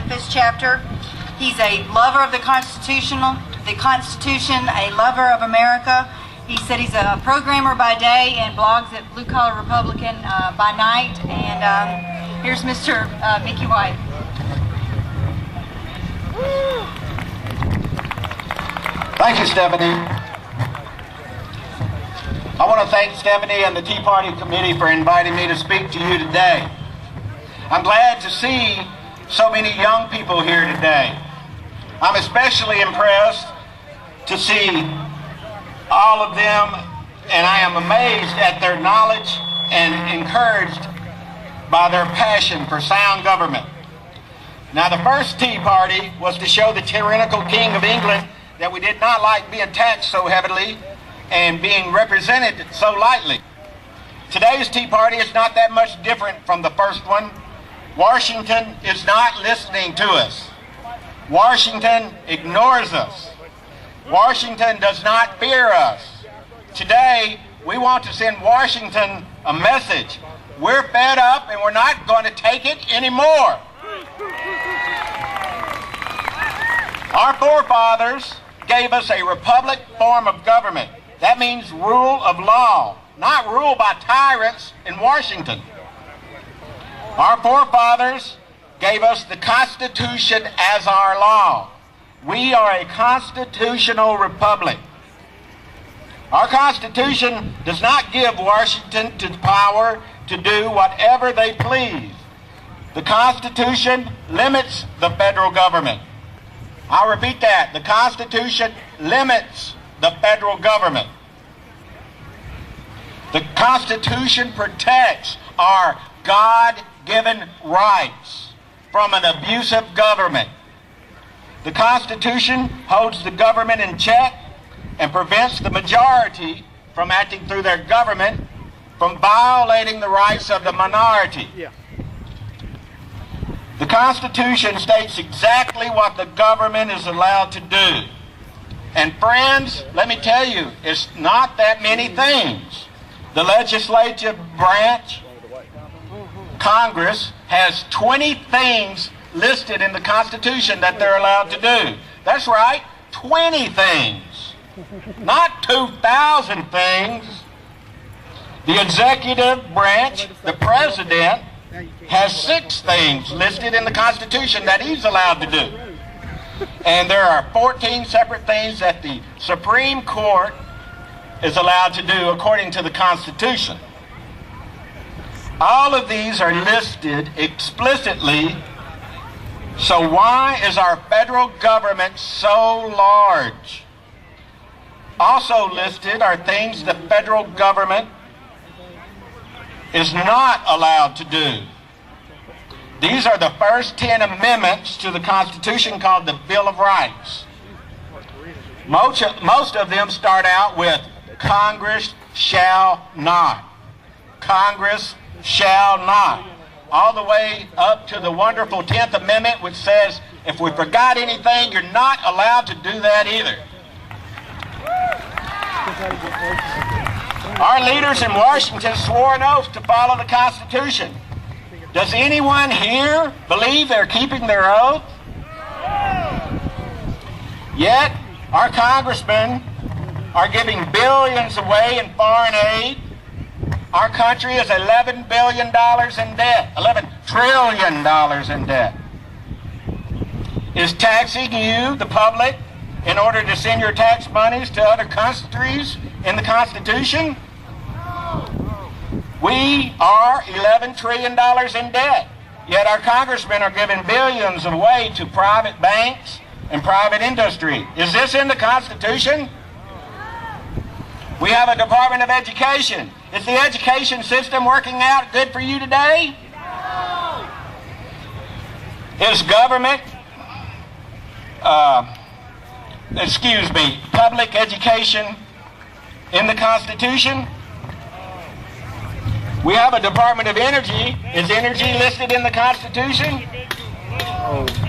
Memphis chapter. He's a lover of the Constitution, a lover of America. He said he's a programmer by day and blogs at Blue Collar Republican by night. And here's Mr. Mickey White. Thank you, Stephanie. I want to thank Stephanie and the Tea Party Committee for inviting me to speak to you today. I'm glad to see so many young people here today. I'm especially impressed to see all of them, and I am amazed at their knowledge and encouraged by their passion for sound government. Now, the first Tea Party was to show the tyrannical King of England that we did not like being taxed so heavily and being represented so lightly. Today's Tea Party is not that much different from the first one. Washington is not listening to us. Washington ignores us. Washington does not fear us. Today, we want to send Washington a message. We're fed up and we're not going to take it anymore. Our forefathers gave us a republic form of government. That means rule of law, not rule by tyrants in Washington. Our forefathers gave us the Constitution as our law. We are a constitutional republic. Our Constitution does not give Washington the power to do whatever they please. The Constitution limits the federal government. I'll repeat that. The Constitution limits the federal government. The Constitution protects our God-given rights from an abusive government. The Constitution holds the government in check and prevents the majority from acting through their government from violating the rights of the minority. The Constitution states exactly what the government is allowed to do. And friends, let me tell you, it's not that many things. The legislative branch, Congress, has 20 things listed in the Constitution that they're allowed to do. That's right, 20 things, not 2,000 things. The executive branch, the president, has 6 things listed in the Constitution that he's allowed to do. And there are 14 separate things that the Supreme Court is allowed to do according to the Constitution. All of these are listed explicitly. So why is our federal government so large? Also listed are things the federal government is not allowed to do. These are the first 10 amendments to the Constitution called the Bill of Rights. Most of them start out with Congress shall not. Congress shall not. All the way up to the wonderful 10th Amendment, which says if we forgot anything, you're not allowed to do that either. Our leaders in Washington swore an oath to follow the Constitution. Does anyone here believe they're keeping their oath? Yet, our congressmen are giving billions away in foreign aid. Our country is $11 billion in debt, $11 trillion in debt. Is taxing you, the public, in order to send your tax monies to other countries in the Constitution? We are $11 trillion in debt, yet our congressmen are giving billions away to private banks and private industry. Is this in the Constitution? We have a Department of Education. Is the education system working out good for you today? No. Is government, public education in the Constitution? We have a Department of Energy. Is energy listed in the Constitution?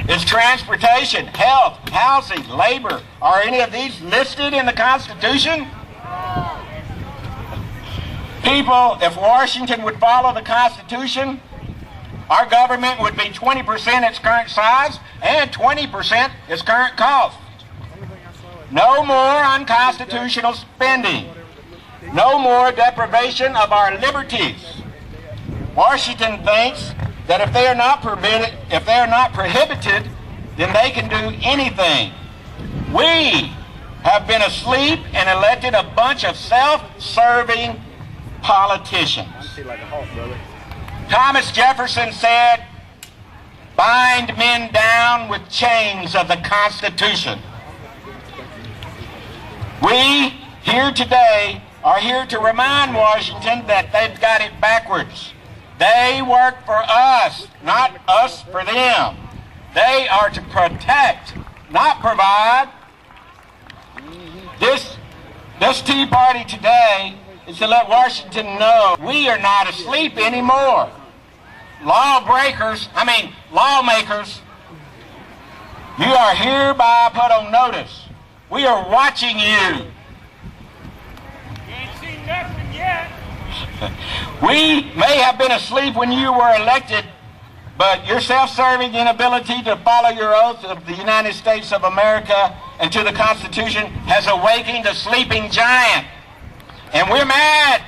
Is transportation, health, housing, labor, are any of these listed in the Constitution? People, if Washington would follow the Constitution, our government would be 20% its current size and 20% its current cost. No more unconstitutional spending. No more deprivation of our liberties. Washington thinks that if they are not prohibited, then they can do anything. We have been asleep and elected a bunch of self-serving politicians. Thomas Jefferson said, "Bind men down with chains of the Constitution." We here today are here to remind Washington that they've got it backwards. They work for us, not us for them. They are to protect, not provide. This Tea Party today is to let Washington know we are not asleep anymore. Lawmakers, you are hereby put on notice. We are watching you. Ain't seen nothing yet. We may have been asleep when you were elected, but your self-serving inability to follow your oath of the United States of America and to the Constitution has awakened a sleeping giant. And we're mad.